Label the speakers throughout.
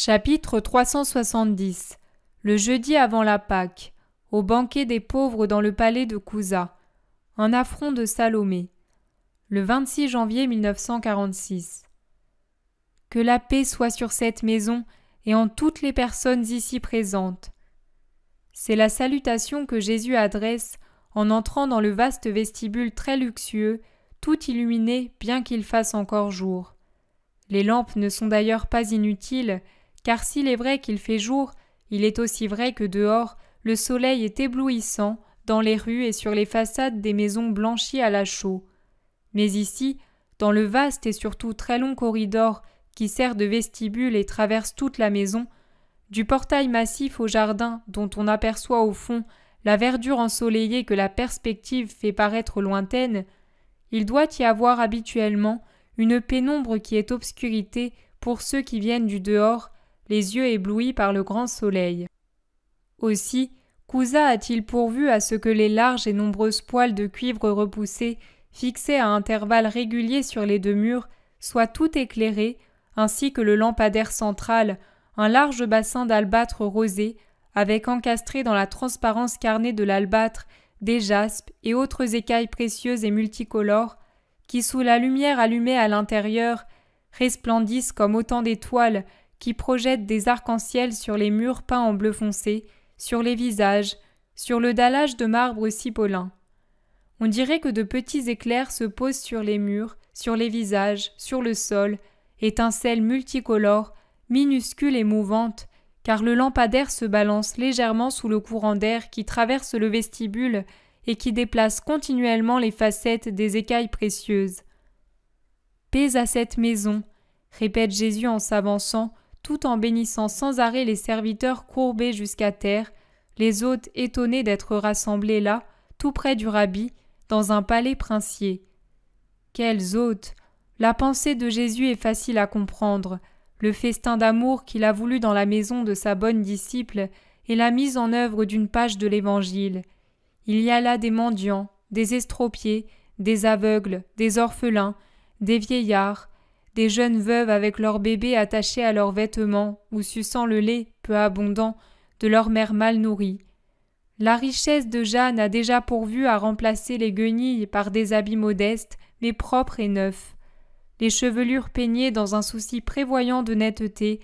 Speaker 1: Chapitre 370. Le jeudi avant la Pâque. Au banquet des pauvres dans le palais de Cusa. Un affront de Salomé. Le 26 janvier 1946. Que la paix soit sur cette maison et en toutes les personnes ici présentes. C'est la salutation que Jésus adresse en entrant dans le vaste vestibule très luxueux, tout illuminé bien qu'il fasse encore jour. Les lampes ne sont d'ailleurs pas inutiles, car s'il est vrai qu'il fait jour, il est aussi vrai que dehors, le soleil est éblouissant dans les rues et sur les façades des maisons blanchies à la chaux. Mais ici, dans le vaste et surtout très long corridor qui sert de vestibule et traverse toute la maison, du portail massif au jardin dont on aperçoit au fond la verdure ensoleillée que la perspective fait paraître lointaine, il doit y avoir habituellement une pénombre qui est obscurité pour ceux qui viennent du dehors, les yeux éblouis par le grand soleil. Aussi, Cusa a-t-il pourvu à ce que les larges et nombreuses poils de cuivre repoussés, fixés à intervalles réguliers sur les deux murs, soient tout éclairés, ainsi que le lampadaire central, un large bassin d'albâtre rosé, avec encastré dans la transparence carnée de l'albâtre des jaspes et autres écailles précieuses et multicolores, qui sous la lumière allumée à l'intérieur, resplendissent comme autant d'étoiles qui projettent des arcs-en-ciel sur les murs peints en bleu foncé, sur les visages, sur le dallage de marbre cipolin. On dirait que de petits éclairs se posent sur les murs, sur les visages, sur le sol, étincelles multicolores, minuscules et mouvantes, car le lampadaire se balance légèrement sous le courant d'air qui traverse le vestibule et qui déplace continuellement les facettes des écailles précieuses. « Paix à cette maison », répète Jésus en s'avançant, tout en bénissant sans arrêt les serviteurs courbés jusqu'à terre, les hôtes étonnés d'être rassemblés là, tout près du rabbi, dans un palais princier. Quels hôtes! La pensée de Jésus est facile à comprendre. Le festin d'amour qu'il a voulu dans la maison de sa bonne disciple est la mise en œuvre d'une page de l'Évangile. Il y a là des mendiants, des estropiés, des aveugles, des orphelins, des vieillards, des jeunes veuves avec leurs bébés attachés à leurs vêtements ou suçant le lait, peu abondant, de leur mère mal nourrie. La richesse de Jeanne a déjà pourvu à remplacer les guenilles par des habits modestes, mais propres et neufs. Les chevelures peignées dans un souci prévoyant de netteté,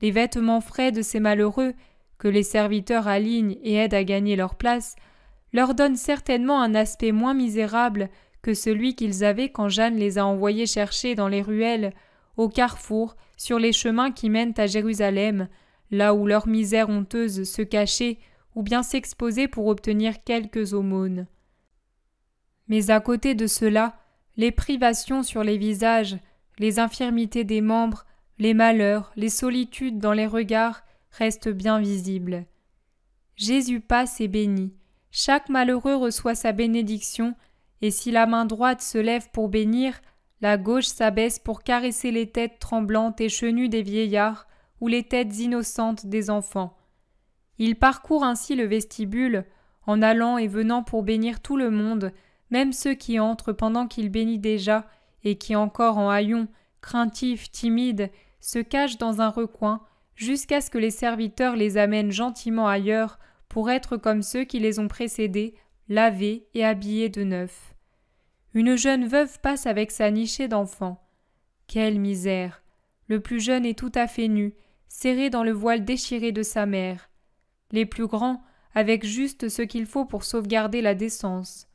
Speaker 1: les vêtements frais de ces malheureux, que les serviteurs alignent et aident à gagner leur place, leur donnent certainement un aspect moins misérable que celui qu'ils avaient quand Jeanne les a envoyés chercher dans les ruelles, au carrefour, sur les chemins qui mènent à Jérusalem, là où leur misère honteuse se cachait ou bien s'exposait pour obtenir quelques aumônes. Mais à côté de cela, les privations sur les visages, les infirmités des membres, les malheurs, les solitudes dans les regards restent bien visibles. Jésus passe et bénit. Chaque malheureux reçoit sa bénédiction, et si la main droite se lève pour bénir, la gauche s'abaisse pour caresser les têtes tremblantes et chenues des vieillards ou les têtes innocentes des enfants. Il parcourt ainsi le vestibule, en allant et venant pour bénir tout le monde, même ceux qui entrent pendant qu'il bénit déjà et qui encore en haillons, craintifs, timides, se cachent dans un recoin jusqu'à ce que les serviteurs les amènent gentiment ailleurs pour être comme ceux qui les ont précédés, lavés et habillés de neuf. Une jeune veuve passe avec sa nichée d'enfants. Quelle misère! Le plus jeune est tout à fait nu, serré dans le voile déchiré de sa mère. Les plus grands, avec juste ce qu'il faut pour sauvegarder la décence.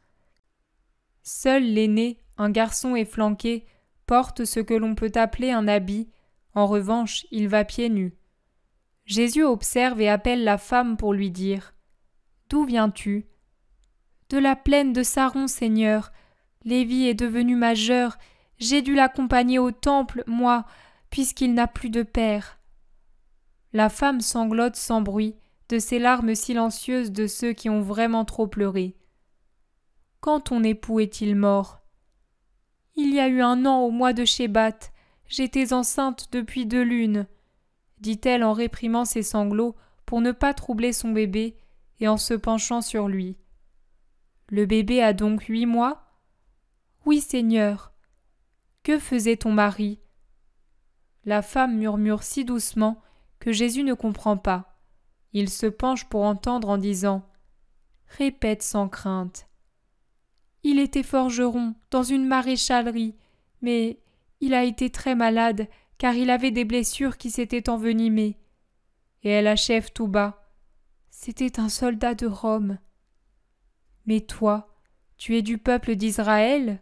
Speaker 1: Seul l'aîné, un garçon efflanqué, porte ce que l'on peut appeler un habit. En revanche, il va pieds nus. Jésus observe et appelle la femme pour lui dire « D'où viens-tu » ? « De la plaine de Saron, Seigneur. Lévi est devenu majeur. J'ai dû l'accompagner au temple, moi, puisqu'il n'a plus de père. » La femme sanglote sans bruit, de ces larmes silencieuses de ceux qui ont vraiment trop pleuré. « Quand ton époux est-il mort ?»« Il y a eu 1 an au mois de Shébat. J'étais enceinte depuis 2 lunes. » dit-elle en réprimant ses sanglots pour ne pas troubler son bébé et en se penchant sur lui. « Le bébé a donc 8 mois ?»« Oui, Seigneur. »« Que faisait ton mari ?» La femme murmure si doucement que Jésus ne comprend pas. Il se penche pour entendre en disant « Répète sans crainte. » Il était forgeron dans une maréchalerie, mais il a été très malade car il avait des blessures qui s'étaient envenimées. Et elle achève tout bas. C'était un soldat de Rome. Mais toi, tu es du peuple d'Israël ?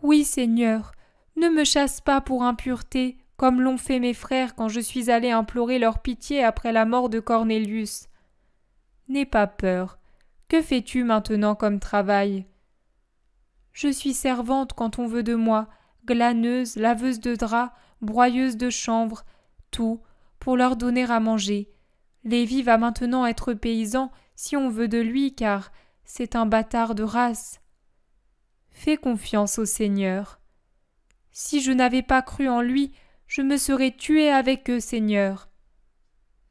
Speaker 1: Oui, Seigneur, ne me chasse pas pour impureté, comme l'ont fait mes frères quand je suis allé implorer leur pitié après la mort de Cornélius. N'aie pas peur. Que fais-tu maintenant comme travail ? Je suis servante quand on veut de moi, glaneuse, laveuse de draps, broyeuse de chanvre, tout, pour leur donner à manger. Lévi va maintenant être paysan si on veut de lui, car c'est un bâtard de race. Fais confiance au Seigneur. Si je n'avais pas cru en lui, je me serais tuée avec eux, Seigneur.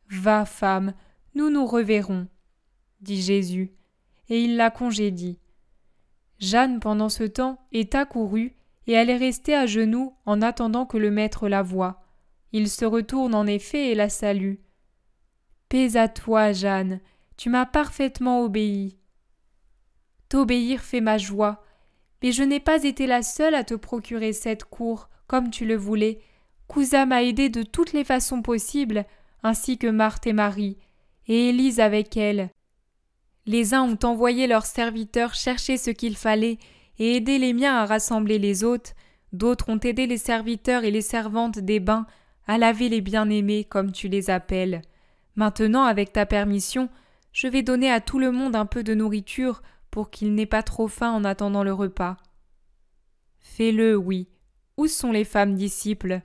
Speaker 1: Va, femme, nous nous reverrons, dit Jésus, et il la congédie. Jeanne, pendant ce temps, est accourue, et elle est restée à genoux en attendant que le maître la voie. Il se retourne en effet et la salue. Paix à toi, Jeanne, tu m'as parfaitement obéi. T'obéir fait ma joie, mais je n'ai pas été la seule à te procurer cette cour, comme tu le voulais. Cousa m'a aidée de toutes les façons possibles, ainsi que Marthe et Marie, et Élise avec elle. Les uns ont envoyé leurs serviteurs chercher ce qu'il fallait et aider les miens à rassembler les hôtes, d'autres ont aidé les serviteurs et les servantes des bains à laver les bien-aimés, comme tu les appelles. Maintenant, avec ta permission, je vais donner à tout le monde un peu de nourriture pour qu'il n'ait pas trop faim en attendant le repas. Fais-le, oui. Où sont les femmes disciples ?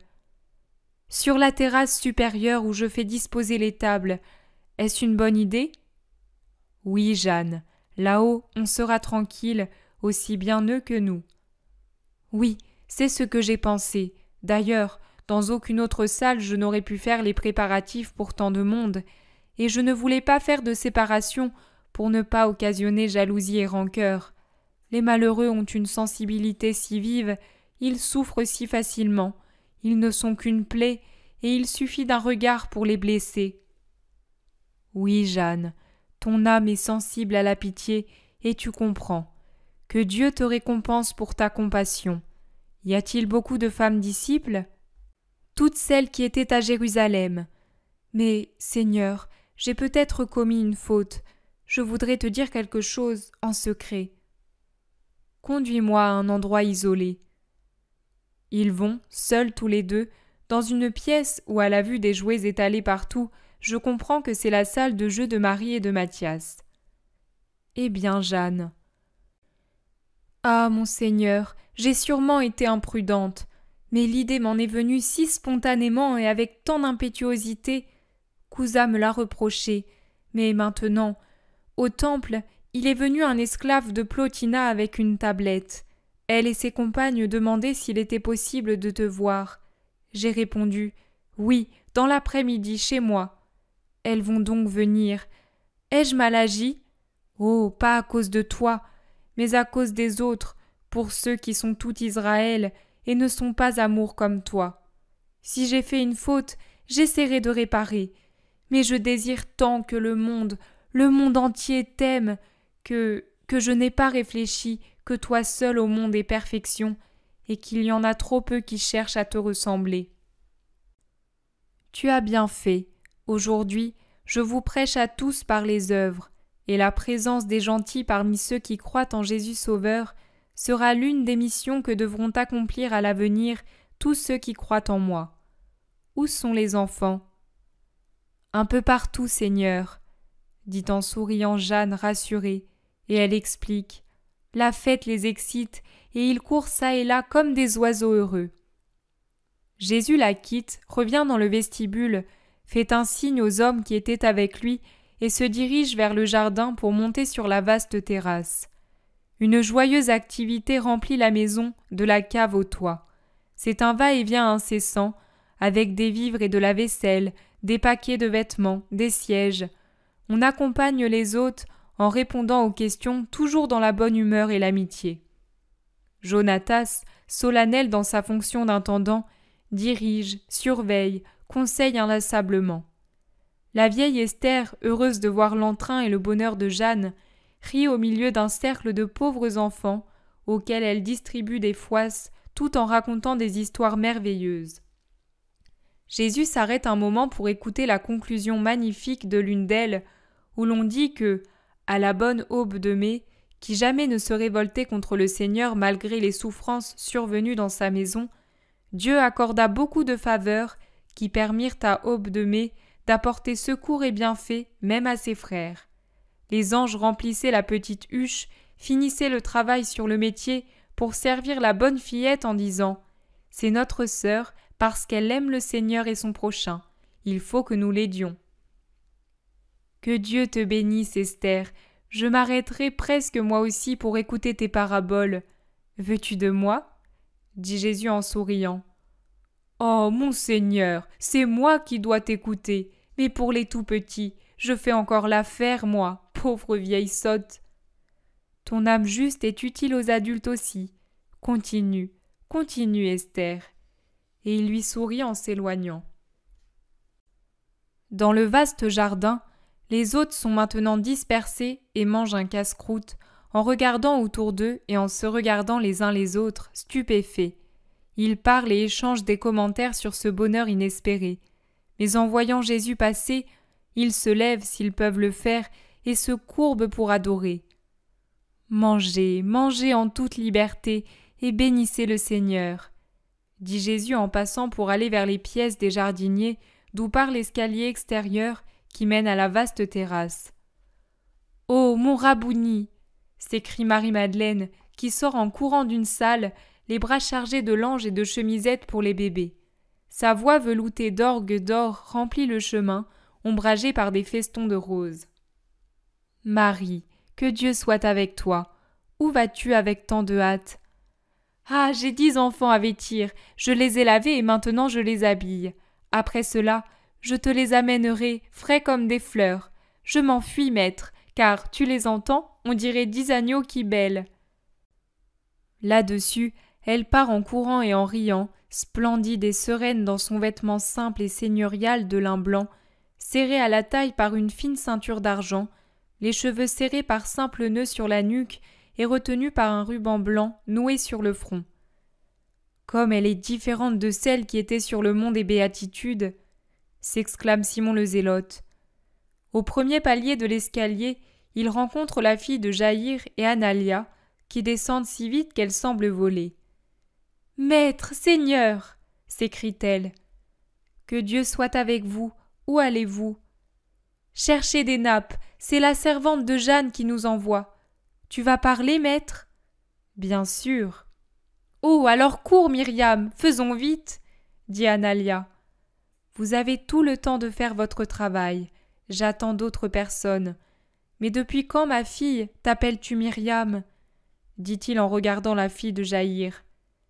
Speaker 1: Sur la terrasse supérieure où je fais disposer les tables. Est-ce une bonne idée ? Oui, Jeanne. Là-haut, on sera tranquille, aussi bien eux que nous. Oui, c'est ce que j'ai pensé. D'ailleurs, dans aucune autre salle je n'aurais pu faire les préparatifs pour tant de monde, et je ne voulais pas faire de séparation pour ne pas occasionner jalousie et rancœur. Les malheureux ont une sensibilité si vive, ils souffrent si facilement, ils ne sont qu'une plaie, et il suffit d'un regard pour les blesser. Oui, Jeanne, ton âme est sensible à la pitié, et tu comprends. Que Dieu te récompense pour ta compassion. Y a-t-il beaucoup de femmes disciples ? Toutes celles qui étaient à Jérusalem. Mais, Seigneur, j'ai peut-être commis une faute. Je voudrais te dire quelque chose en secret. Conduis-moi à un endroit isolé. Ils vont, seuls tous les deux, dans une pièce où, à la vue des jouets étalés partout, je comprends que c'est la salle de jeu de Marie et de Mathias. Eh bien, Jeanne. Ah, mon Seigneur, j'ai sûrement été imprudente, mais l'idée m'en est venue si spontanément et avec tant d'impétuosité. Cousa me l'a reproché, mais maintenant, au temple, il est venu un esclave de Plotina avec une tablette. Elle et ses compagnes demandaient s'il était possible de te voir. J'ai répondu « Oui, dans l'après-midi, chez moi ». Elles vont donc venir. Ai-je mal agi ? Oh, pas à cause de toi, mais à cause des autres, pour ceux qui sont tout Israël et ne sont pas amour comme toi. Si j'ai fait une faute, j'essaierai de réparer, mais je désire tant que le monde entier t'aime, que je n'ai pas réfléchi que toi seul au monde est perfection, et qu'il y en a trop peu qui cherchent à te ressembler. Tu as bien fait. Aujourd'hui, je vous prêche à tous par les œuvres, et la présence des gentils parmi ceux qui croient en Jésus Sauveur sera l'une des missions que devront accomplir à l'avenir tous ceux qui croient en moi. Où sont les enfants ? Un peu partout, Seigneur, dit en souriant Jeanne rassurée, et elle explique. La fête les excite, et ils courent çà et là comme des oiseaux heureux. Jésus la quitte, revient dans le vestibule, fait un signe aux hommes qui étaient avec lui et se dirige vers le jardin pour monter sur la vaste terrasse. Une joyeuse activité remplit la maison, de la cave au toit. C'est un va-et-vient incessant, avec des vivres et de la vaisselle, des paquets de vêtements, des sièges. On accompagne les hôtes en répondant aux questions toujours dans la bonne humeur et l'amitié. Jonatas, solennel dans sa fonction d'intendant, dirige, surveille, conseille inlassablement. La vieille Esther, heureuse de voir l'entrain et le bonheur de Jeanne, rit au milieu d'un cercle de pauvres enfants auxquels elle distribue des fouasses tout en racontant des histoires merveilleuses. Jésus s'arrête un moment pour écouter la conclusion magnifique de l'une d'elles, où l'on dit que, à la bonne aube de mai, qui jamais ne se révoltait contre le Seigneur malgré les souffrances survenues dans sa maison, Dieu accorda beaucoup de faveurs qui permirent à Aube de mai d'apporter secours et bienfaits même à ses frères. Les anges remplissaient la petite huche, finissaient le travail sur le métier pour servir la bonne fillette en disant « C'est notre sœur parce qu'elle aime le Seigneur et son prochain. Il faut que nous l'aidions. » Que Dieu te bénisse, Esther. Je m'arrêterai presque moi aussi pour écouter tes paraboles. Veux-tu de moi ? Dit Jésus en souriant. Oh, mon Seigneur, c'est moi qui dois t'écouter, mais pour les tout petits, je fais encore l'affaire, moi, pauvre vieille sotte. Ton âme juste est utile aux adultes aussi. Continue, continue, Esther. Et il lui sourit en s'éloignant. Dans le vaste jardin, les hôtes sont maintenant dispersés et mangent un casse-croûte, en regardant autour d'eux et en se regardant les uns les autres, stupéfaits. Ils parlent et échangent des commentaires sur ce bonheur inespéré. Mais en voyant Jésus passer, ils se lèvent s'ils peuvent le faire et se courbent pour adorer. Mangez, mangez en toute liberté et bénissez le Seigneur, dit Jésus en passant pour aller vers les pièces des jardiniers d'où part l'escalier extérieur qui mène à la vaste terrasse. « Oh, mon Rabouni !» s'écrie Marie-Madeleine, qui sort en courant d'une salle, les bras chargés de langes et de chemisettes pour les bébés. Sa voix veloutée d'orgue d'or remplit le chemin, ombragé par des festons de roses. « Marie, que Dieu soit avec toi. Où vas-tu avec tant de hâte ? » « Ah, j'ai 10 enfants à vêtir, je les ai lavés et maintenant je les habille. Après cela, je te les amènerai, frais comme des fleurs. Je m'enfuis, maître, car, tu les entends, on dirait 10 agneaux qui bêlent. » Là-dessus, elle part en courant et en riant, splendide et sereine dans son vêtement simple et seigneurial de lin blanc, serré à la taille par une fine ceinture d'argent, les cheveux serrés par simples nœuds sur la nuque et retenus par un ruban blanc noué sur le front. Comme elle est différente de celle qui était sur le mont des Béatitudes, s'exclame Simon le Zélote. Au premier palier de l'escalier, il rencontre la fille de Jaïr et Analia, qui descendent si vite qu'elles semblent voler. « Maître, Seigneur !» s'écrie-t-elle. « Que Dieu soit avec vous. Où allez-vous ?»« Cherchez des nappes, c'est la servante de Jeanne qui nous envoie. Tu vas parler, maître ?»« Bien sûr. »« Oh, alors cours, Myriam, faisons vite !» dit Analia. « Vous avez tout le temps de faire votre travail. J'attends d'autres personnes. Mais depuis quand, ma fille, t'appelles-tu Myriam ?» dit-il en regardant la fille de Jaïr.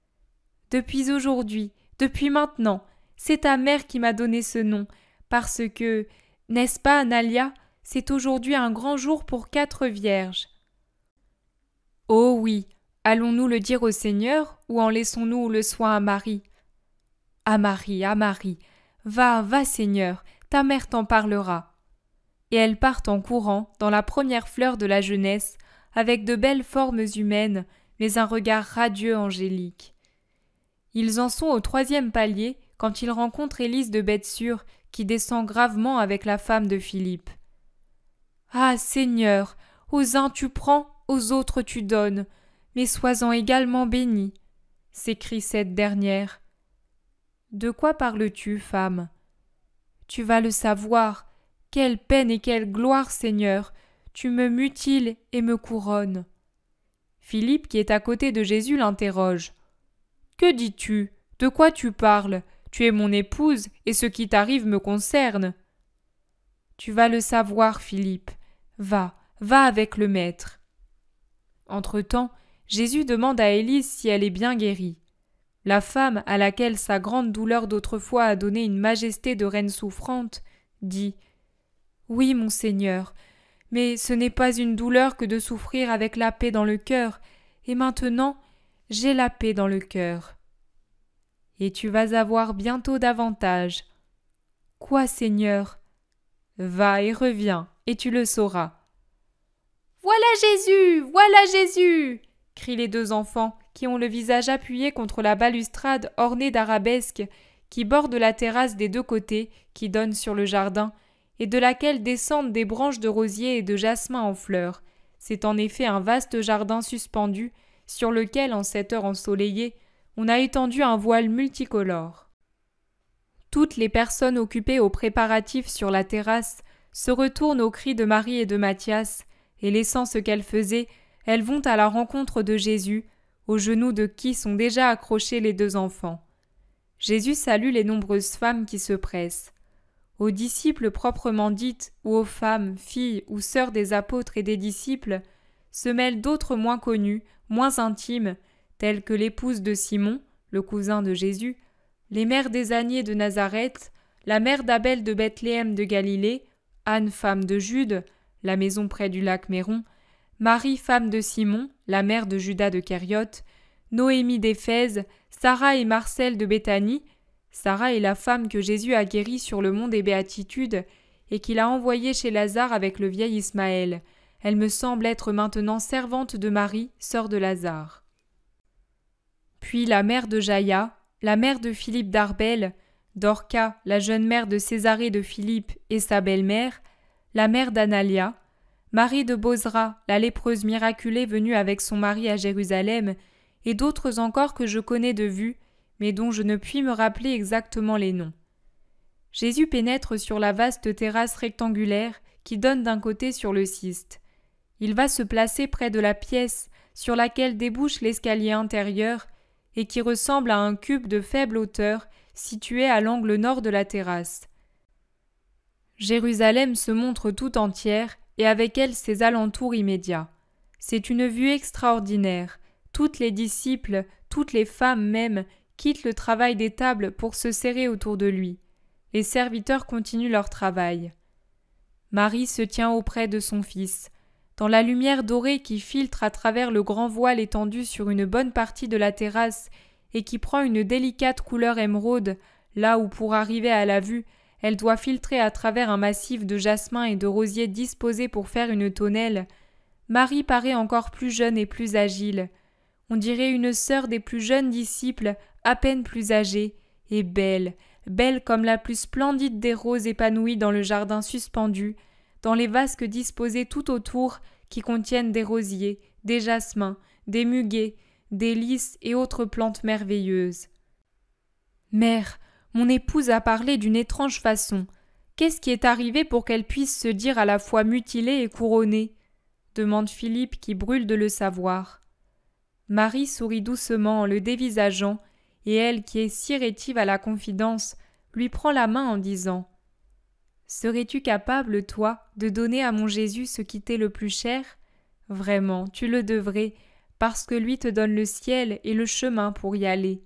Speaker 1: « Depuis aujourd'hui, depuis maintenant, c'est ta mère qui m'a donné ce nom, parce que, n'est-ce pas, Analia, c'est aujourd'hui un grand jour pour 4 vierges. » « Oh oui, allons-nous le dire au Seigneur ou en laissons-nous le soin à Marie ?»« À Marie, à Marie. Va, va, Seigneur, ta mère t'en parlera. » Et elles partent en courant, dans la première fleur de la jeunesse, avec de belles formes humaines, mais un regard radieux angélique. Ils en sont au 3e palier quand ils rencontrent Élise de Bethsur qui descend gravement avec la femme de Philippe. « Ah, Seigneur, aux uns tu prends, aux autres tu donnes, mais sois-en également bénie, » s'écrie cette dernière. « De quoi parles-tu, femme ? » « Tu vas le savoir. Quelle peine et quelle gloire, Seigneur ! Tu me mutiles et me couronnes. » Philippe, qui est à côté de Jésus, l'interroge. « Que dis-tu ? De quoi tu parles ? Tu es mon épouse, et ce qui t'arrive me concerne. » « Tu vas le savoir, Philippe. Va, va avec le maître. » Entre-temps, Jésus demande à Élise si elle est bien guérie. La femme, à laquelle sa grande douleur d'autrefois a donné une majesté de reine souffrante, dit « Oui, mon Seigneur, mais ce n'est pas une douleur que de souffrir avec la paix dans le cœur, et maintenant j'ai la paix dans le cœur. » « Et tu vas avoir bientôt davantage. » Quoi, Seigneur ? Va et reviens, et tu le sauras. Voilà Jésus, voilà Jésus ! Crient les deux enfants, qui ont le visage appuyé contre la balustrade ornée d'arabesques qui borde la terrasse des deux côtés, qui donne sur le jardin, et de laquelle descendent des branches de rosier et de jasmin en fleurs. C'est en effet un vaste jardin suspendu, sur lequel, en cette heure ensoleillée, on a étendu un voile multicolore. Toutes les personnes occupées aux préparatifs sur la terrasse se retournent aux cris de Marie et de Mathias, et laissant ce qu'elles faisaient, elles vont à la rencontre de Jésus, aux genoux de qui sont déjà accrochés les deux enfants. Jésus salue les nombreuses femmes qui se pressent. Aux disciples proprement dites, ou aux femmes, filles ou sœurs des apôtres et des disciples, se mêlent d'autres moins connues, moins intimes, telles que l'épouse de Simon, le cousin de Jésus, les mères d'Ésanié de Nazareth, la mère d'Abel de Bethléem de Galilée, Anne femme de Jude, la maison près du lac Méron, Marie femme de Simon, la mère de Judas de Kériote, Noémie d'Éphèse, Sarah et Marcel de Béthanie. Sarah est la femme que Jésus a guérie sur le mont des Béatitudes et qu'il a envoyée chez Lazare avec le vieil Ismaël. Elle me semble être maintenant servante de Marie, sœur de Lazare. Puis la mère de Jaïa, la mère de Philippe d'Arbel, Dorca, la jeune mère de Césarée de Philippe et sa belle-mère, la mère d'Analia, Marie de Bozra, la lépreuse miraculée venue avec son mari à Jérusalem, et d'autres encore que je connais de vue, mais dont je ne puis me rappeler exactement les noms. Jésus pénètre sur la vaste terrasse rectangulaire qui donne d'un côté sur le Ciste. Il va se placer près de la pièce sur laquelle débouche l'escalier intérieur et qui ressemble à un cube de faible hauteur situé à l'angle nord de la terrasse. Jérusalem se montre tout entière et avec elle ses alentours immédiats. C'est une vue extraordinaire. Toutes les disciples, toutes les femmes même, quittent le travail des tables pour se serrer autour de lui. Les serviteurs continuent leur travail. Marie se tient auprès de son fils. Dans la lumière dorée qui filtre à travers le grand voile étendu sur une bonne partie de la terrasse et qui prend une délicate couleur émeraude, là où pour arriver à la vue, elle doit filtrer à travers un massif de jasmin et de rosier disposés pour faire une tonnelle, Marie paraît encore plus jeune et plus agile. On dirait une sœur des plus jeunes disciples, à peine plus âgée, et belle, belle comme la plus splendide des roses épanouies dans le jardin suspendu, dans les vasques disposés tout autour qui contiennent des rosiers, des jasmins, des muguets, des lys et autres plantes merveilleuses. Mère, mon épouse a parlé d'une étrange façon. Qu'est-ce qui est arrivé pour qu'elle puisse se dire à la fois mutilée et couronnée ? Demande Philippe qui brûle de le savoir. Marie sourit doucement en le dévisageant, et elle, qui est si rétive à la confidence, lui prend la main en disant « Serais-tu capable, toi, de donner à mon Jésus ce qui t'est le plus cher ? Vraiment, tu le devrais, parce que lui te donne le ciel et le chemin pour y aller. »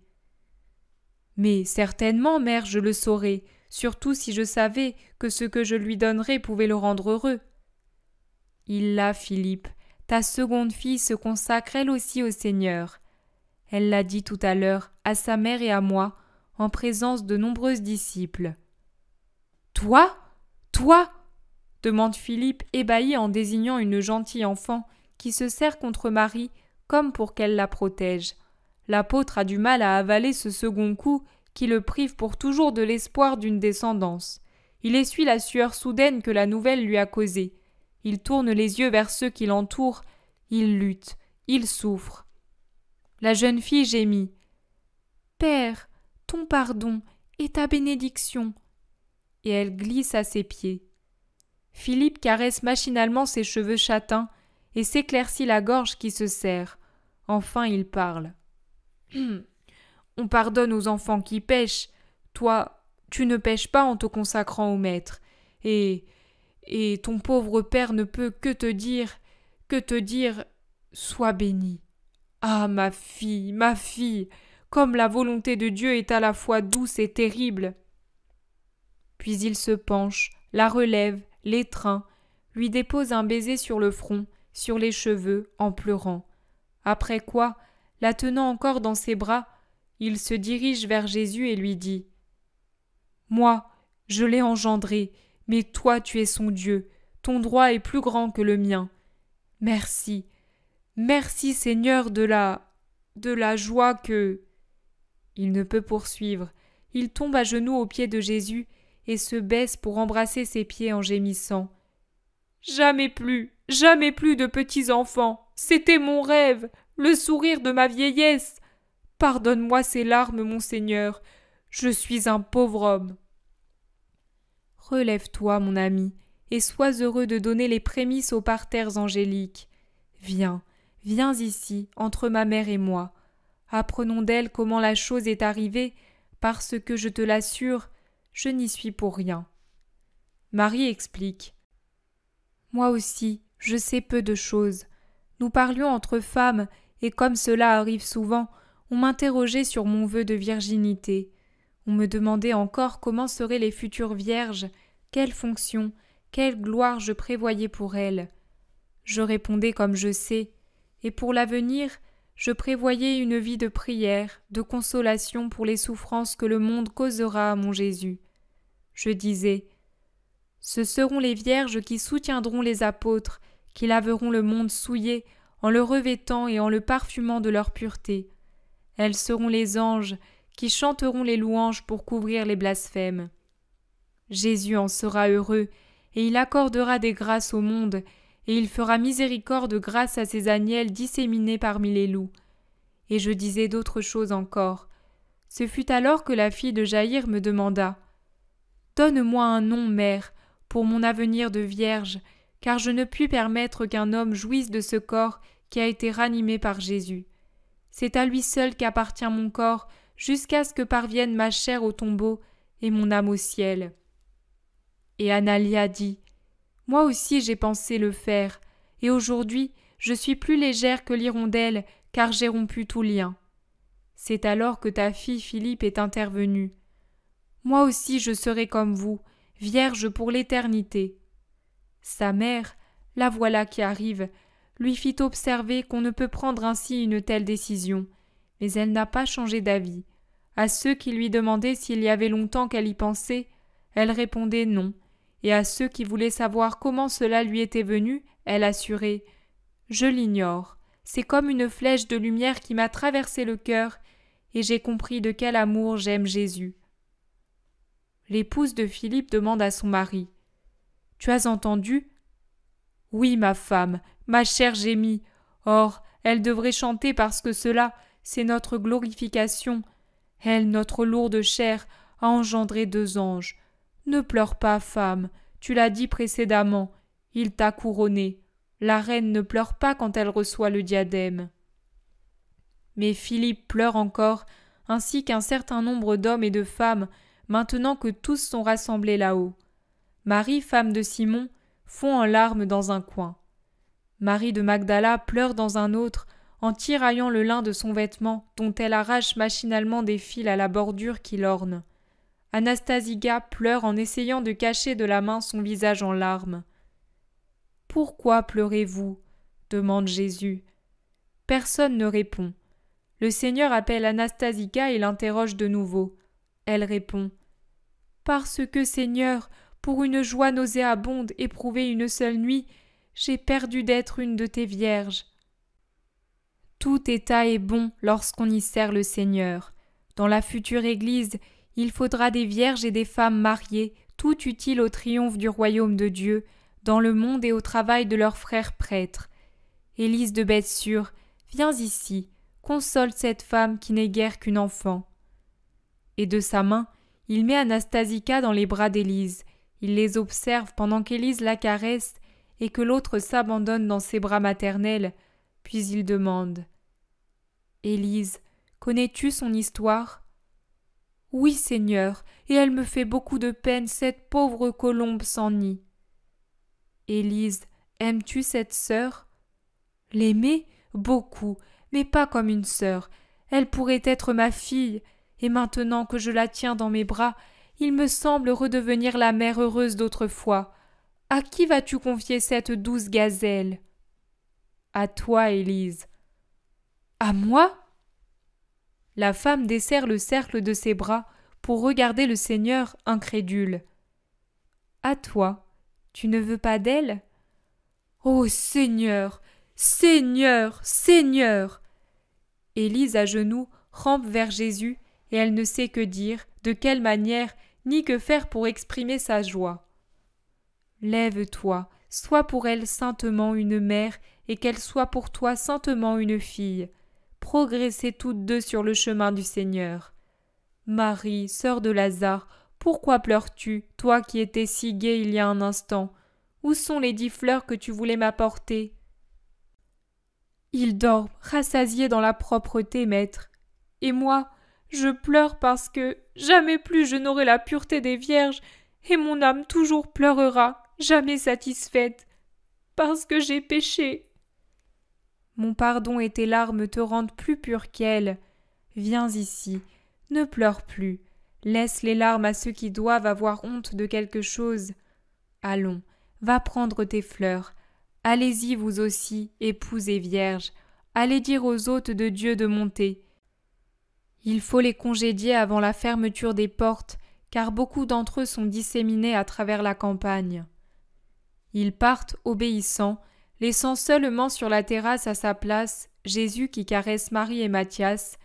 Speaker 1: Mais certainement, mère, je le saurais, surtout si je savais que ce que je lui donnerais pouvait le rendre heureux. Il l'a, Philippe. Ta seconde fille se consacre elle aussi au Seigneur. Elle l'a dit tout à l'heure, à sa mère et à moi, en présence de nombreuses disciples. « Toi ? Toi ?» demande Philippe, ébahi en désignant une gentille enfant qui se serre contre Marie comme pour qu'elle la protège. L'apôtre a du mal à avaler ce second coup qui le prive pour toujours de l'espoir d'une descendance. Il essuie la sueur soudaine que la nouvelle lui a causée. Il tourne les yeux vers ceux qui l'entourent. Il lutte, il souffre. La jeune fille gémit. « Père, ton pardon et ta bénédiction !» Et elle glisse à ses pieds. Philippe caresse machinalement ses cheveux châtains et s'éclaircit la gorge qui se serre. Enfin il parle. « On pardonne aux enfants qui pêchent. Toi, tu ne pêches pas en te consacrant au Maître. Et ton pauvre père ne peut que te dire, sois bénie. Ah, ma fille, comme la volonté de Dieu est à la fois douce et terrible. » Puis il se penche, la relève, l'étreint, lui dépose un baiser sur le front, sur les cheveux, en pleurant. Après quoi, la tenant encore dans ses bras, il se dirige vers Jésus et lui dit « Moi, Je l'ai engendré, mais toi tu es son Dieu, ton droit est plus grand que le mien. Merci, merci Seigneur de la joie que... Il ne peut poursuivre. Il tombe à genoux aux pieds de Jésus et se baisse pour embrasser ses pieds en gémissant. Jamais plus de petits enfants. C'était mon rêve, le sourire de ma vieillesse. Pardonne-moi ces larmes, mon Seigneur. Je suis un pauvre homme. Relève-toi, mon ami, et sois heureux de donner les prémices aux parterres angéliques. Viens, viens ici, entre ma mère et moi. Apprenons d'elle comment la chose est arrivée, parce que, je te l'assure, je n'y suis pour rien. Marie explique. Moi aussi, je sais peu de choses. Nous parlions entre femmes, et comme cela arrive souvent, on m'interrogeait sur mon vœu de virginité. On me demandait encore comment seraient les futures vierges, quelle fonction, quelle gloire je prévoyais pour elles. Je répondais comme je sais, et pour l'avenir, je prévoyais une vie de prière, de consolation pour les souffrances que le monde causera à mon Jésus. Je disais, ce seront les vierges qui soutiendront les apôtres, qui laveront le monde souillé en le revêtant et en le parfumant de leur pureté. Elles seront les anges qui chanteront les louanges pour couvrir les blasphèmes. Jésus en sera heureux, et il accordera des grâces au monde, et il fera miséricorde grâce à ses agnelles disséminés parmi les loups. Et je disais d'autres choses encore. Ce fut alors que la fille de Jaïr me demanda « Donne-moi un nom, mère, pour mon avenir de vierge, car je ne puis permettre qu'un homme jouisse de ce corps qui a été ranimé par Jésus. C'est à lui seul qu'appartient mon corps, jusqu'à ce que parvienne ma chair au tombeau et mon âme au ciel. » Et Analia dit « Moi aussi j'ai pensé le faire, et aujourd'hui je suis plus légère que l'hirondelle, car j'ai rompu tout lien. » C'est alors que ta fille Philippe est intervenue. « Moi aussi je serai comme vous, vierge pour l'éternité. » Sa mère, la voilà qui arrive, lui fit observer qu'on ne peut prendre ainsi une telle décision, mais elle n'a pas changé d'avis. À ceux qui lui demandaient s'il y avait longtemps qu'elle y pensait, elle répondait non, et à ceux qui voulaient savoir comment cela lui était venu, elle assurait « Je l'ignore, c'est comme une flèche de lumière qui m'a traversé le cœur, et j'ai compris de quel amour j'aime Jésus. » L'épouse de Philippe demande à son mari « Tu as entendu ?»« Oui, ma femme, ma chère gémie. Or, elle devrait chanter parce que cela, c'est notre glorification. Elle, notre lourde chair, a engendré 2 anges. Ne pleure pas, femme, tu l'as dit précédemment, il t'a couronnée. La reine ne pleure pas quand elle reçoit le diadème. » Mais Philippe pleure encore, ainsi qu'un certain nombre d'hommes et de femmes, maintenant que tous sont rassemblés là-haut. Marie, femme de Simon, fond en larmes dans un coin. Marie de Magdala pleure dans un autre, en tiraillant le lin de son vêtement, dont elle arrache machinalement des fils à la bordure qui l'orne. Anastasia pleure en essayant de cacher de la main son visage en larmes. « Pourquoi pleurez-vous » demande Jésus. Personne ne répond. Le Seigneur appelle Anastasia et l'interroge de nouveau. Elle répond « Parce que, Seigneur, pour une joie nauséabonde éprouvée une seule nuit, j'ai perdu d'être une de tes vierges. » Tout état est bon lorsqu'on y sert le Seigneur. Dans la future Église, il faudra des vierges et des femmes mariées, tout utiles au triomphe du royaume de Dieu, dans le monde et au travail de leurs frères prêtres. Élise de Bethsure, viens ici, console cette femme qui n'est guère qu'une enfant. Et de sa main, il met Anastasia dans les bras d'Élise. Il les observe pendant qu'Élise la caresse et que l'autre s'abandonne dans ses bras maternels, puis il demande « Élise, connais-tu son histoire ?»« Oui, Seigneur, et elle me fait beaucoup de peine, cette pauvre colombe sans nid. »« Élise, aimes-tu cette sœur ?»« L'aimer ? Beaucoup, mais pas comme une sœur. Elle pourrait être ma fille, et maintenant que je la tiens dans mes bras, il me semble redevenir la mère heureuse d'autrefois. À qui vas-tu confier cette douce gazelle ? » ?»« À toi, Élise. »« À moi ?» La femme desserre le cercle de ses bras pour regarder le Seigneur incrédule. À toi, tu ne veux pas d'elle? Ô Seigneur, Seigneur, Seigneur! Élise à genoux rampe vers Jésus et elle ne sait que dire, de quelle manière, ni que faire pour exprimer sa joie. Lève-toi, sois pour elle saintement une mère et qu'elle soit pour toi saintement une fille. Progressez toutes deux sur le chemin du Seigneur. Marie, sœur de Lazare, pourquoi pleures-tu, toi qui étais si gaie il y a un instant? Où sont les 10 fleurs que tu voulais m'apporter? Il dort, rassasié dans la propreté, maître. Et moi, je pleure parce que jamais plus je n'aurai la pureté des vierges, et mon âme toujours pleurera, jamais satisfaite, parce que j'ai péché. Mon pardon et tes larmes te rendent plus pure qu'elle. Viens ici, ne pleure plus, laisse les larmes à ceux qui doivent avoir honte de quelque chose. Allons, va prendre tes fleurs. Allez-y vous aussi, épouses et vierges, allez dire aux hôtes de Dieu de monter. Il faut les congédier avant la fermeture des portes, car beaucoup d'entre eux sont disséminés à travers la campagne. Ils partent obéissants, laissant seulement sur la terrasse à sa place Jésus qui caresse Marie et Matthias,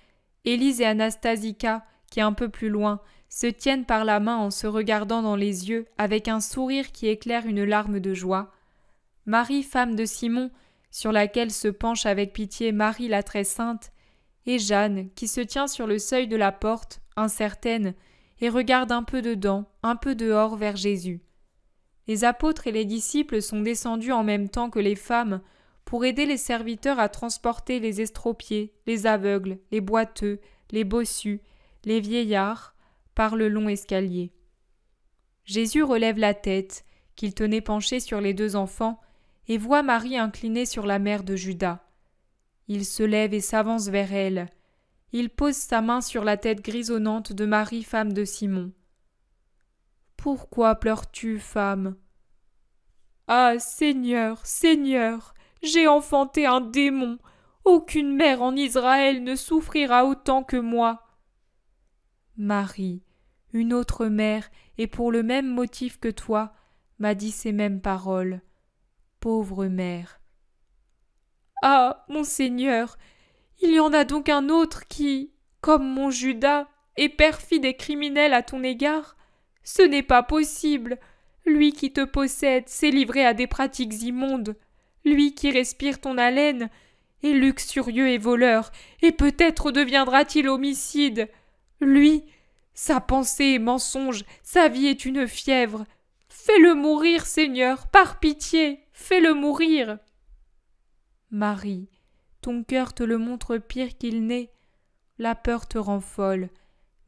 Speaker 1: Élise et Anastasica, qui un peu plus loin, se tiennent par la main en se regardant dans les yeux avec un sourire qui éclaire une larme de joie. Marie, femme de Simon, sur laquelle se penche avec pitié Marie la très sainte, et Jeanne, qui se tient sur le seuil de la porte, incertaine, et regarde un peu dedans, un peu dehors vers Jésus. Les apôtres et les disciples sont descendus en même temps que les femmes pour aider les serviteurs à transporter les estropiés, les aveugles, les boiteux, les bossus, les vieillards, par le long escalier. Jésus relève la tête, qu'il tenait penchée sur les 2 enfants, et voit Marie inclinée sur la mère de Judas. Il se lève et s'avance vers elle. Il pose sa main sur la tête grisonnante de Marie, femme de Simon. « Pourquoi pleures-tu, femme ?»« Ah, Seigneur, Seigneur, j'ai enfanté un démon. Aucune mère en Israël ne souffrira autant que moi. » Marie, une autre mère, et pour le même motif que toi, m'a dit ces mêmes paroles. Pauvre mère. Ah, mon Seigneur, il y en a donc un autre qui, comme mon Judas, est perfide et criminel à ton égard? Ce n'est pas possible. Lui qui te possède s'est livré à des pratiques immondes. Lui qui respire ton haleine est luxurieux et voleur, et peut-être deviendra-t-il homicide. Lui, sa pensée est mensonge, sa vie est une fièvre. Fais-le mourir, Seigneur, par pitié, fais-le mourir. Marie, ton cœur te le montre pire qu'il n'est. La peur te rend folle,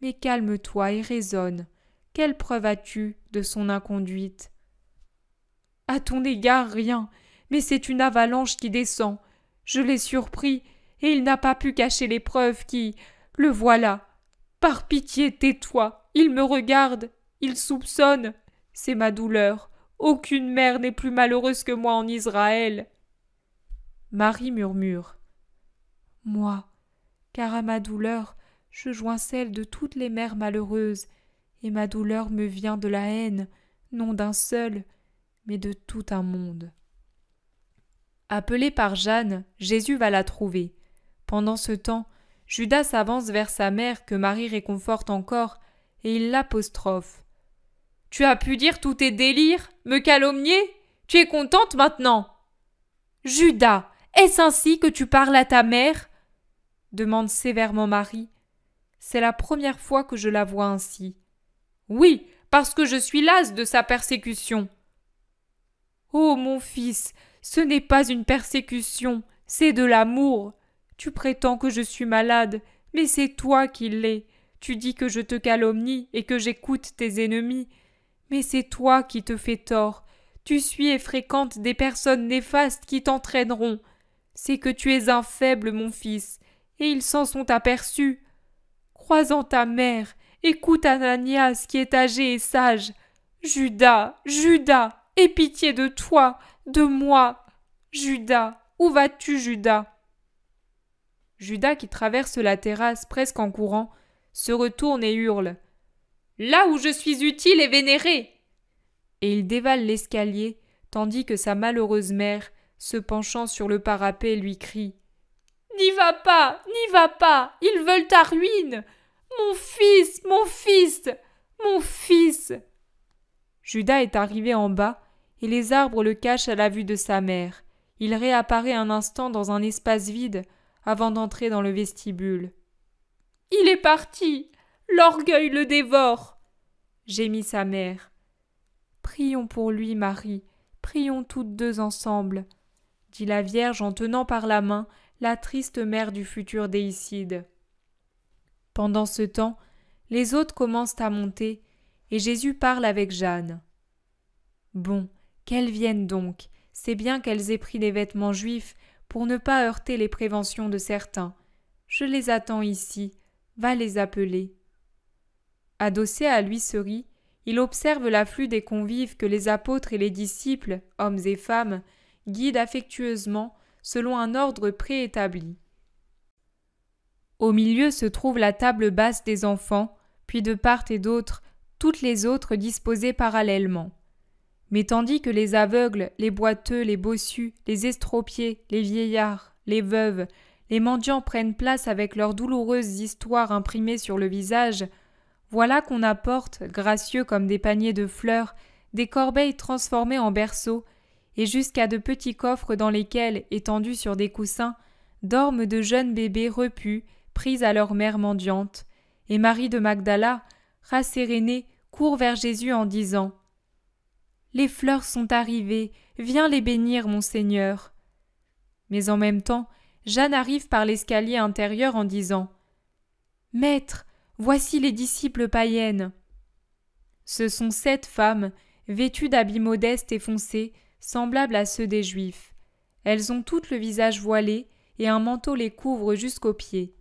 Speaker 1: mais calme-toi et raisonne. Quelle preuve as-tu de son inconduite? À ton égard, rien, mais c'est une avalanche qui descend. Je l'ai surpris, et il n'a pas pu cacher les preuves qui... Le voilà. Par pitié, tais-toi, il me regarde, il soupçonne. C'est ma douleur. Aucune mère n'est plus malheureuse que moi en Israël. Marie murmure. Moi, car à ma douleur, je joins celle de toutes les mères malheureuses, et ma douleur me vient de la haine, non d'un seul, mais de tout un monde. Appelé par Jeanne, Jésus va la trouver. Pendant ce temps, Judas s'avance vers sa mère que Marie réconforte encore, et il l'apostrophe. « Tu as pu dire tous tes délires, me calomnier? Tu es contente maintenant ?»« Judas, est-ce ainsi que tu parles à ta mère ?» demande sévèrement Marie. C'est la première fois que je la vois ainsi. « Oui, parce que je suis lasse de sa persécution. »« Oh, mon fils, ce n'est pas une persécution, c'est de l'amour. Tu prétends que je suis malade, mais c'est toi qui l'es. Tu dis que je te calomnie et que j'écoute tes ennemis. Mais c'est toi qui te fais tort. Tu suis et fréquentes des personnes néfastes qui t'entraîneront. C'est que tu es un faible, mon fils, et ils s'en sont aperçus. Crois en ta mère, écoute Ananias qui est âgé et sage. Judas, Judas, aie pitié de toi, de moi. Judas, où vas-tu, Judas? Judas, qui traverse la terrasse presque en courant, se retourne et hurle. « Là où je suis utile et vénéré !» et il dévale l'escalier, tandis que sa malheureuse mère, se penchant sur le parapet, lui crie « N'y va pas, n'y va pas, ils veulent ta ruine! Mon fils, mon fils, mon fils !» Judas est arrivé en bas, et les arbres le cachent à la vue de sa mère. Il réapparaît un instant dans un espace vide, avant d'entrer dans le vestibule. « Il est parti! L'orgueil le dévore !» gémit sa mère. « Prions pour lui, Marie, prions toutes deux ensemble, » dit la Vierge en tenant par la main la triste mère du futur déicide. Pendant ce temps, les hôtes commencent à monter, et Jésus parle avec Jeanne. « Bon, qu'elles viennent donc, c'est bien qu'elles aient pris des vêtements juifs pour ne pas heurter les préventions de certains. Je les attends ici, va les appeler. » Adossé à l'huisserie, il observe l'afflux des convives que les apôtres et les disciples, hommes et femmes, guident affectueusement selon un ordre préétabli. Au milieu se trouve la table basse des enfants, puis de part et d'autre, toutes les autres disposées parallèlement. Mais tandis que les aveugles, les boiteux, les bossus, les estropiés, les vieillards, les veuves, les mendiants prennent place avec leurs douloureuses histoires imprimées sur le visage, voilà qu'on apporte, gracieux comme des paniers de fleurs, des corbeilles transformées en berceaux, et jusqu'à de petits coffres dans lesquels, étendus sur des coussins, dorment de jeunes bébés repus, pris à leur mère mendiante, et Marie de Magdala, rassérénée, court vers Jésus en disant « Les fleurs sont arrivées, viens les bénir, mon Seigneur. » Mais en même temps, Jeanne arrive par l'escalier intérieur en disant « Maître, voici les disciples païennes. » Ce sont 7 femmes, vêtues d'habits modestes et foncés, semblables à ceux des Juifs. Elles ont toutes le visage voilé, et un manteau les couvre jusqu'aux pieds.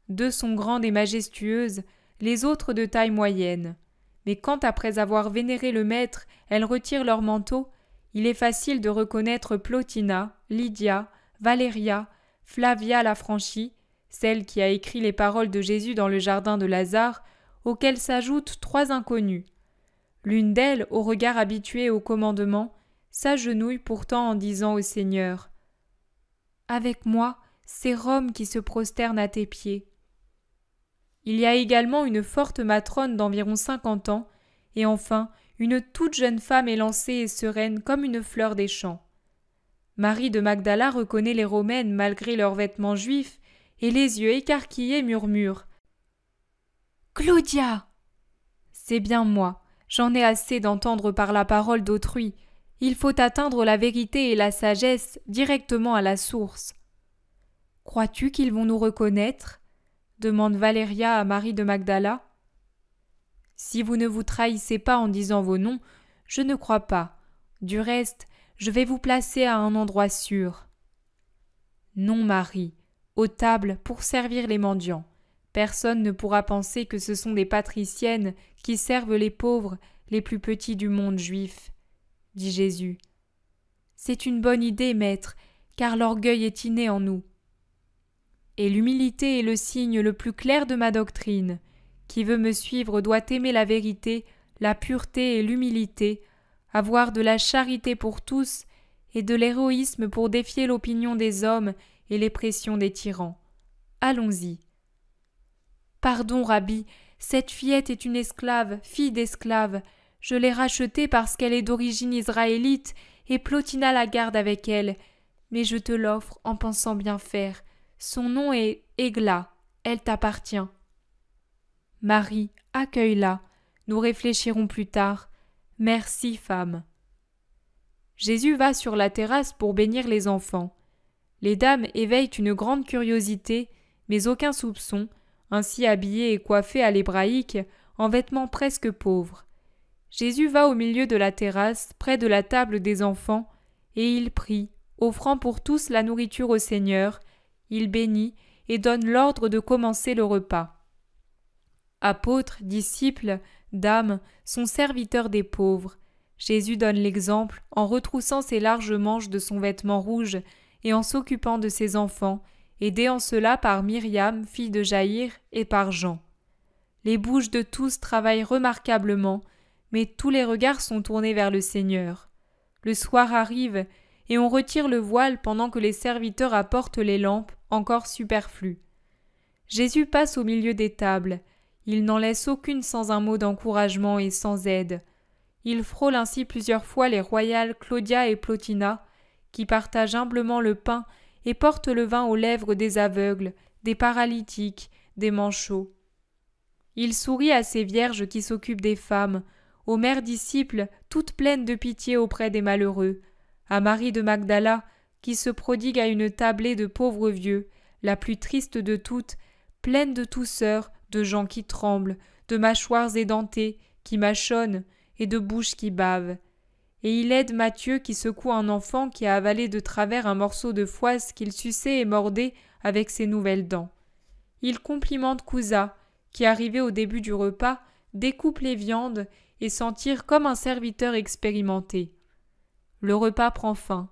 Speaker 1: 2 sont grandes et majestueuses, les autres de taille moyenne. Mais quand, après avoir vénéré le Maître, elles retirent leur manteau, il est facile de reconnaître Plotina, Lydia, Valéria, Flavia l'affranchie, celle qui a écrit les paroles de Jésus dans le jardin de Lazare, auxquelles s'ajoutent 3 inconnus. L'une d'elles, au regard habitué au commandement, s'agenouille pourtant en disant au Seigneur « Avec moi, c'est Rome qui se prosterne à tes pieds. » Il y a également une forte matrone d'environ 50 ans, et enfin une toute jeune femme élancée et sereine comme une fleur des champs. Marie de Magdala reconnaît les Romaines malgré leurs vêtements juifs, et les yeux écarquillés murmure « Claudia !» C'est bien moi, j'en ai assez d'entendre par la parole d'autrui. Il faut atteindre la vérité et la sagesse directement à la source. « Crois-tu qu'ils vont nous reconnaître ?» demande Valéria à Marie de Magdala. « Si vous ne vous trahissez pas en disant vos noms, je ne crois pas. Du reste, je vais vous placer à un endroit sûr. »« Non, Marie, aux tables pour servir les mendiants. Personne ne pourra penser que ce sont des patriciennes qui servent les pauvres, les plus petits du monde juif. » dit Jésus. « C'est une bonne idée, maître, car l'orgueil est inné en nous. Et l'humilité est le signe le plus clair de ma doctrine. Qui veut me suivre doit aimer la vérité, la pureté et l'humilité, avoir de la charité pour tous et de l'héroïsme pour défier l'opinion des hommes et les pressions des tyrans. Allons-y. »« Pardon, Rabbi, cette fillette est une esclave, fille d'esclave. Je l'ai rachetée parce qu'elle est d'origine israélite et Plotina la garde avec elle. Mais je te l'offre en pensant bien faire. Son nom est Égla, elle t'appartient. » Marie, accueille-la, nous réfléchirons plus tard. Merci, femme. Jésus va sur la terrasse pour bénir les enfants. Les dames éveillent une grande curiosité, mais aucun soupçon, ainsi habillées et coiffées à l'hébraïque, en vêtements presque pauvres. Jésus va au milieu de la terrasse, près de la table des enfants, et il prie, offrant pour tous la nourriture au Seigneur. Il bénit et donne l'ordre de commencer le repas. Apôtres, disciples, dames sont serviteurs des pauvres. Jésus donne l'exemple en retroussant ses larges manches de son vêtement rouge et en s'occupant de ses enfants, aidé en cela par Myriam, fille de Jaïr, et par Jean. Les bouches de tous travaillent remarquablement, mais tous les regards sont tournés vers le Seigneur. Le soir arrive, et on retire le voile pendant que les serviteurs apportent les lampes, encore superflues. Jésus passe au milieu des tables. Il n'en laisse aucune sans un mot d'encouragement et sans aide. Il frôle ainsi plusieurs fois les royales Claudia et Plotina, qui partagent humblement le pain et portent le vin aux lèvres des aveugles, des paralytiques, des manchots. Il sourit à ces vierges qui s'occupent des femmes, aux mères disciples toutes pleines de pitié auprès des malheureux, à Marie de Magdala qui se prodigue à une tablée de pauvres vieux, la plus triste de toutes, pleine de douceur, de gens qui tremblent, de mâchoires édentées, qui mâchonnent, et de bouches qui bavent. Et il aide Matthieu qui secoue un enfant qui a avalé de travers un morceau de foisse qu'il suçait et mordait avec ses nouvelles dents. Il complimente Cousa, qui, arrivé au début du repas, découpe les viandes et s'en tire comme un serviteur expérimenté. Le repas prend fin.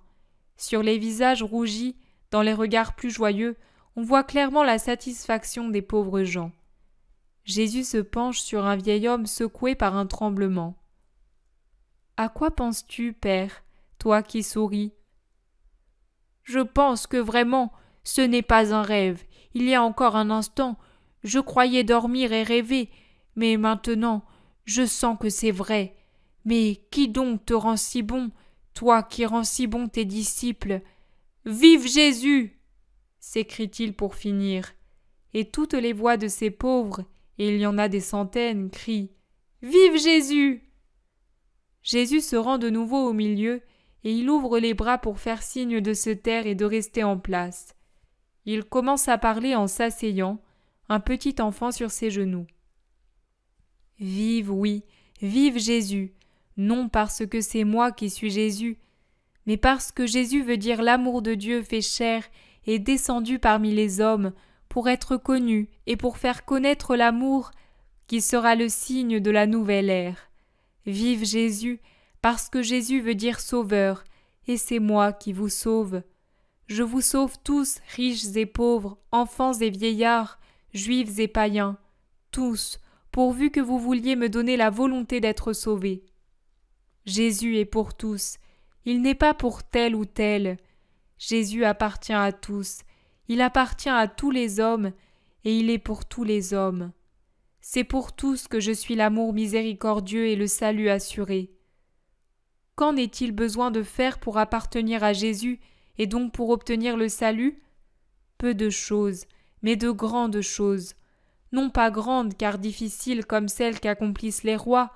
Speaker 1: Sur les visages rougis, dans les regards plus joyeux, on voit clairement la satisfaction des pauvres gens. Jésus se penche sur un vieil homme secoué par un tremblement. « À quoi penses-tu, Père, toi qui souris ?»« Je pense que vraiment, ce n'est pas un rêve. Il y a encore un instant, je croyais dormir et rêver, mais maintenant, je sens que c'est vrai. Mais qui donc te rend si bon, toi qui rends si bon tes disciples ? Vive Jésus !» s'écrie-t-il pour finir. Et toutes les voix de ces pauvres, et il y en a des centaines, crient « Vive Jésus !» Jésus se rend de nouveau au milieu, et il ouvre les bras pour faire signe de se taire et de rester en place. Il commence à parler en s'asseyant, un petit enfant sur ses genoux. « Vive, oui, vive Jésus, non parce que c'est moi qui suis Jésus, mais parce que Jésus veut dire l'amour de Dieu fait chair et descendu parmi les hommes pour être connu et pour faire connaître l'amour qui sera le signe de la nouvelle ère. Vive Jésus, parce que Jésus veut dire sauveur, et c'est moi qui vous sauve. Je vous sauve tous, riches et pauvres, enfants et vieillards, juifs et païens, tous, pourvu que vous vouliez me donner la volonté d'être sauvés. Jésus est pour tous, il n'est pas pour tel ou tel. Jésus appartient à tous, il appartient à tous les hommes, et il est pour tous les hommes. C'est pour tous que je suis l'amour miséricordieux et le salut assuré. Qu'en est-il besoin de faire pour appartenir à Jésus et donc pour obtenir le salut ? Peu de choses, mais de grandes choses. Non pas grandes car difficiles comme celles qu'accomplissent les rois,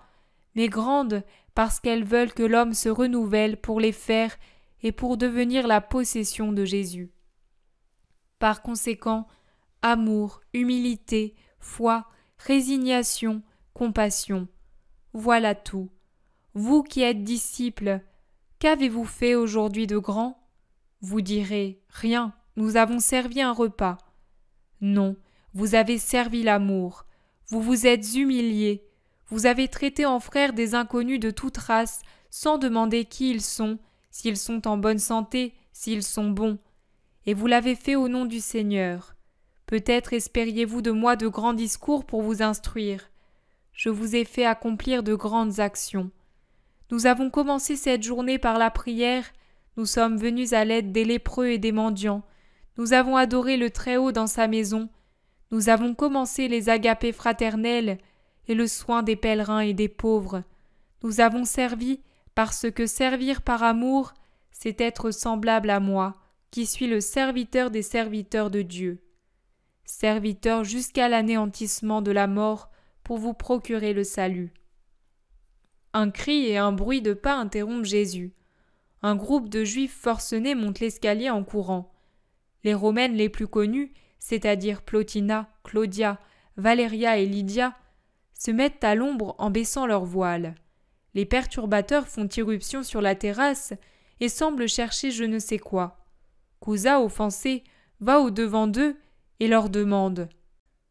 Speaker 1: mais grandes parce qu'elles veulent que l'homme se renouvelle pour les faire et pour devenir la possession de Jésus. Par conséquent, amour, humilité, foi, résignation, compassion. Voilà tout. Vous qui êtes disciples, qu'avez-vous fait aujourd'hui de grand ? Vous direz, rien, nous avons servi un repas. Non, vous avez servi l'amour. Vous vous êtes humiliés. Vous avez traité en frères des inconnus de toute race, sans demander qui ils sont, s'ils sont en bonne santé, s'ils sont bons. Et vous l'avez fait au nom du Seigneur. Peut-être espériez-vous de moi de grands discours pour vous instruire. Je vous ai fait accomplir de grandes actions. Nous avons commencé cette journée par la prière, nous sommes venus à l'aide des lépreux et des mendiants, nous avons adoré le Très-Haut dans sa maison, nous avons commencé les agapés fraternels et le soin des pèlerins et des pauvres. Nous avons servi parce que servir par amour, c'est être semblable à moi, qui suis le serviteur des serviteurs de Dieu. Serviteur jusqu'à l'anéantissement de la mort pour vous procurer le salut. Un cri et un bruit de pas interrompent Jésus. Un groupe de Juifs forcenés monte l'escalier en courant. Les Romaines les plus connues, c'est-à-dire Plotina, Claudia, Valéria et Lydia, se mettent à l'ombre en baissant leurs voiles. Les perturbateurs font irruption sur la terrasse et semblent chercher je ne sais quoi. Cousa, offensé, va au-devant d'eux et leur demande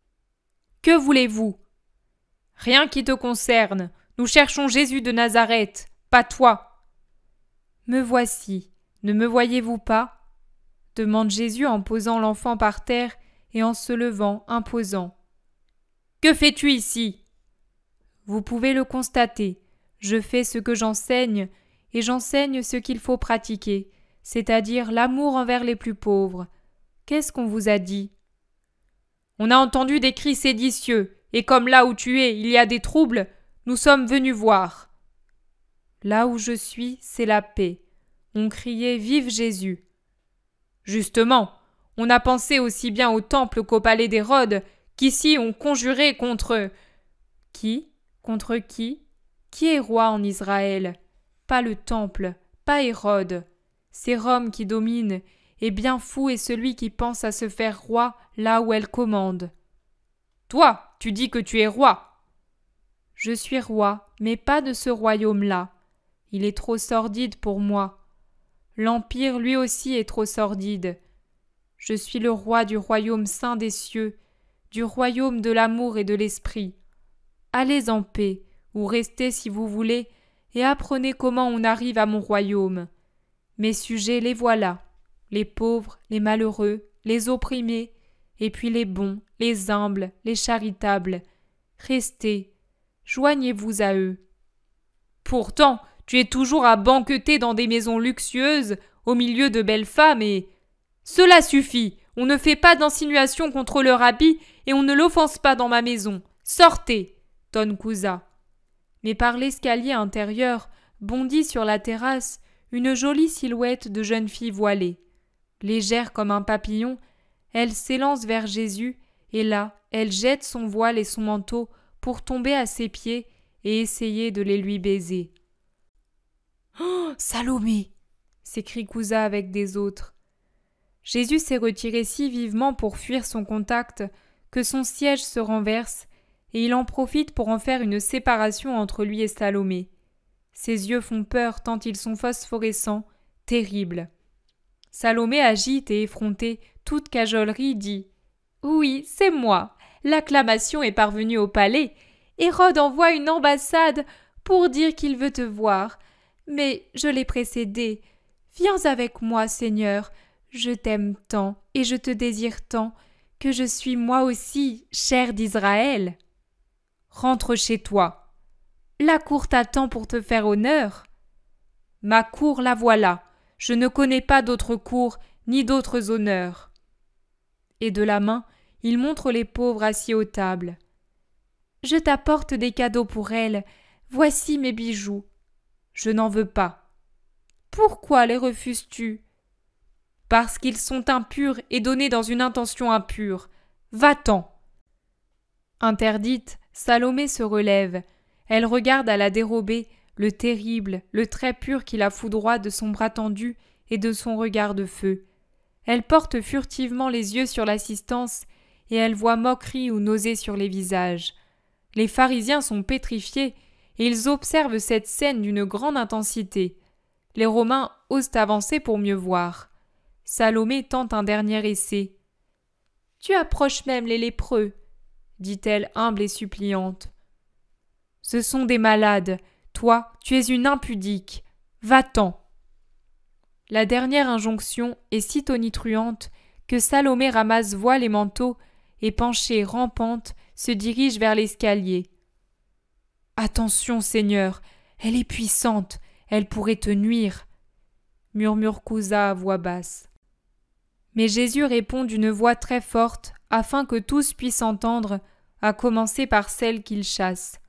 Speaker 1: « Que voulez-vous ?»« Rien qui te concerne. Nous cherchons Jésus de Nazareth, pas toi. »« Me voici. Ne me voyez-vous pas ?» demande Jésus en posant l'enfant par terre et en se levant, imposant. « Que fais-tu ici ?» Vous pouvez le constater. Je fais ce que j'enseigne, et j'enseigne ce qu'il faut pratiquer, c'est-à-dire l'amour envers les plus pauvres. Qu'est-ce qu'on vous a dit ? On a entendu des cris séditieux, et comme là où tu es, il y a des troubles, nous sommes venus voir. Là où je suis, c'est la paix. On criait « Vive Jésus !» Justement, on a pensé aussi bien au temple qu'au palais d'Hérode, qu'ici on conjurait contre... Qui ? Contre qui ? Qui est roi en Israël ? Pas le temple, pas Hérode. C'est Rome qui domine, et bien fou est celui qui pense à se faire roi là où elle commande. Toi, tu dis que tu es roi. Je suis roi, mais pas de ce royaume-là. Il est trop sordide pour moi. L'Empire lui aussi est trop sordide. Je suis le roi du royaume saint des cieux, du royaume de l'amour et de l'esprit. Allez en paix, ou restez si vous voulez, et apprenez comment on arrive à mon royaume. Mes sujets, les voilà, les pauvres, les malheureux, les opprimés, et puis les bons, les humbles, les charitables. Restez, joignez-vous à eux. Pourtant, tu es toujours à banqueter dans des maisons luxueuses, au milieu de belles femmes, et... Cela suffit, on ne fait pas d'insinuations contre le rabbi, et on ne l'offense pas dans ma maison. Sortez, tonne Kouza. Mais par l'escalier intérieur bondit sur la terrasse une jolie silhouette de jeune fille voilée. Légère comme un papillon, elle s'élance vers Jésus, et là, elle jette son voile et son manteau pour tomber à ses pieds et essayer de les lui baiser. « Oh, Salomé !» s'écrie Kouza avec des autres. Jésus s'est retiré si vivement pour fuir son contact que son siège se renverse, et il en profite pour en faire une séparation entre lui et Salomé. Ses yeux font peur tant ils sont phosphorescents, terribles. Salomé agite et effrontée, toute cajolerie, dit « Oui, c'est moi. L'acclamation est parvenue au palais. Hérode envoie une ambassade pour dire qu'il veut te voir. Mais je l'ai précédé. Viens avec moi, Seigneur. Je t'aime tant et je te désire tant que je suis moi aussi chair d'Israël. Rentre chez toi. La cour t'attend pour te faire honneur. Ma cour, la voilà. Je ne connais pas d'autre cour ni d'autres honneurs. » Et de la main, il montre les pauvres assis aux tables. « Je t'apporte des cadeaux pour elles. Voici mes bijoux. » « Je n'en veux pas. »« Pourquoi les refuses-tu ?»« Parce qu'ils sont impurs et donnés dans une intention impure. Va-t'en !» Interdite, Salomé se relève. Elle regarde à la dérobée le terrible, le très pur qui la foudroie de son bras tendu et de son regard de feu. Elle porte furtivement les yeux sur l'assistance et elle voit moquerie ou nausée sur les visages. Les pharisiens sont pétrifiés et ils observent cette scène d'une grande intensité. Les Romains osent avancer pour mieux voir. Salomé tente un dernier essai. « Tu approches même les lépreux, » dit-elle humble et suppliante. « Ce sont des malades. Toi, tu es une impudique. Va-t'en !» La dernière injonction est si tonitruante que Salomé ramasse voile et manteau et, penchée, rampante, se dirige vers l'escalier. « Attention, Seigneur, elle est puissante, elle pourrait te nuire, » murmure Kouza à voix basse. Mais Jésus répond d'une voix très forte afin que tous puissent entendre, à commencer par celle qu'il chasse.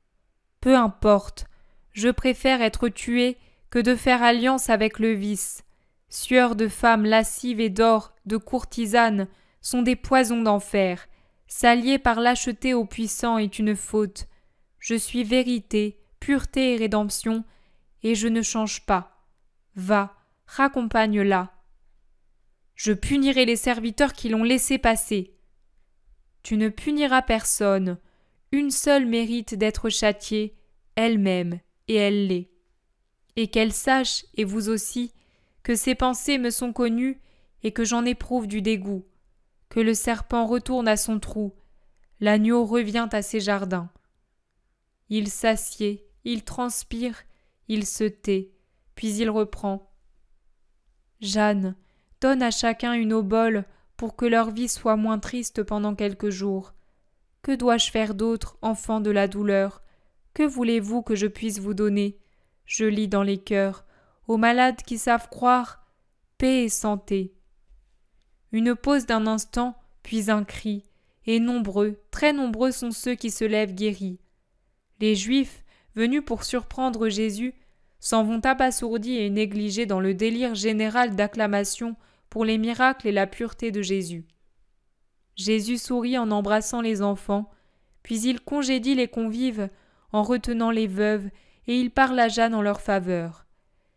Speaker 1: « Peu importe, je préfère être tué que de faire alliance avec le vice. Sueurs de femmes lascives et d'or, de courtisanes, sont des poisons d'enfer. S'allier par lâcheté aux puissants est une faute. Je suis vérité, pureté et rédemption, et je ne change pas. Va, raccompagne-la. Je punirai les serviteurs qui l'ont laissé passer. Tu ne puniras personne. Une seule mérite d'être châtiée, elle-même, et elle l'est. Et qu'elle sache, et vous aussi, que ses pensées me sont connues et que j'en éprouve du dégoût. Que le serpent retourne à son trou, l'agneau revient à ses jardins. Il s'assied, il transpire, il se tait, puis il reprend. Jeanne, donne à chacun une obole pour que leur vie soit moins triste pendant quelques jours. Que dois-je faire d'autre, enfant de la douleur, Que voulez-vous que je puisse vous donner? Je lis dans les cœurs, aux malades qui savent croire, paix et santé. Une pause d'un instant, puis un cri, et nombreux, très nombreux sont ceux qui se lèvent guéris. Les Juifs, venus pour surprendre Jésus, s'en vont abasourdis et négligés dans le délire général d'acclamation pour les miracles et la pureté de Jésus. Jésus sourit en embrassant les enfants, puis il congédie les convives en retenant les veuves et il parle à Jeanne en leur faveur.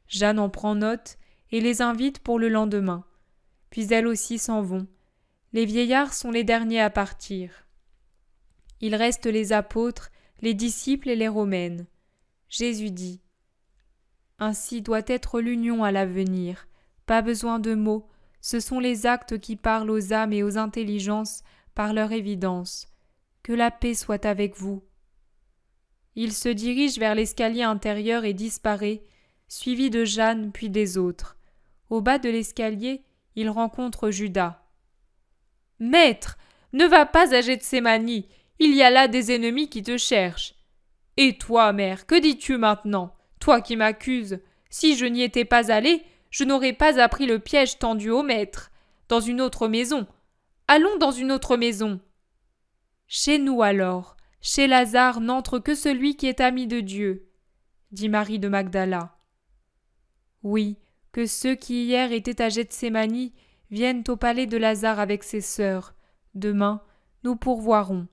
Speaker 1: Jeanne en prend note et les invite pour le lendemain. Puis elles aussi s'en vont. Les vieillards sont les derniers à partir. Il reste les apôtres, les disciples et les romaines. Jésus dit : Ainsi doit être l'union à l'avenir. Pas besoin de mots, ce sont les actes qui parlent aux âmes et aux intelligences par leur évidence. Que la paix soit avec vous. Il se dirige vers l'escalier intérieur et disparaît, suivi de Jeanne puis des autres. Au bas de l'escalier, il rencontre Judas. « Maître, ne va pas à Gethsémani, il y a là des ennemis qui te cherchent. Et toi, mère, que dis-tu maintenant, toi qui m'accuses? Si je n'y étais pas allé, je n'aurais pas appris le piège tendu au maître. Dans une autre maison. Allons dans une autre maison. » Chez nous alors, chez Lazare n'entre que celui qui est ami de Dieu, dit Marie de Magdala. Oui, que ceux qui hier étaient à Gethsémani viennent au palais de Lazare avec ses sœurs. Demain, nous pourvoirons.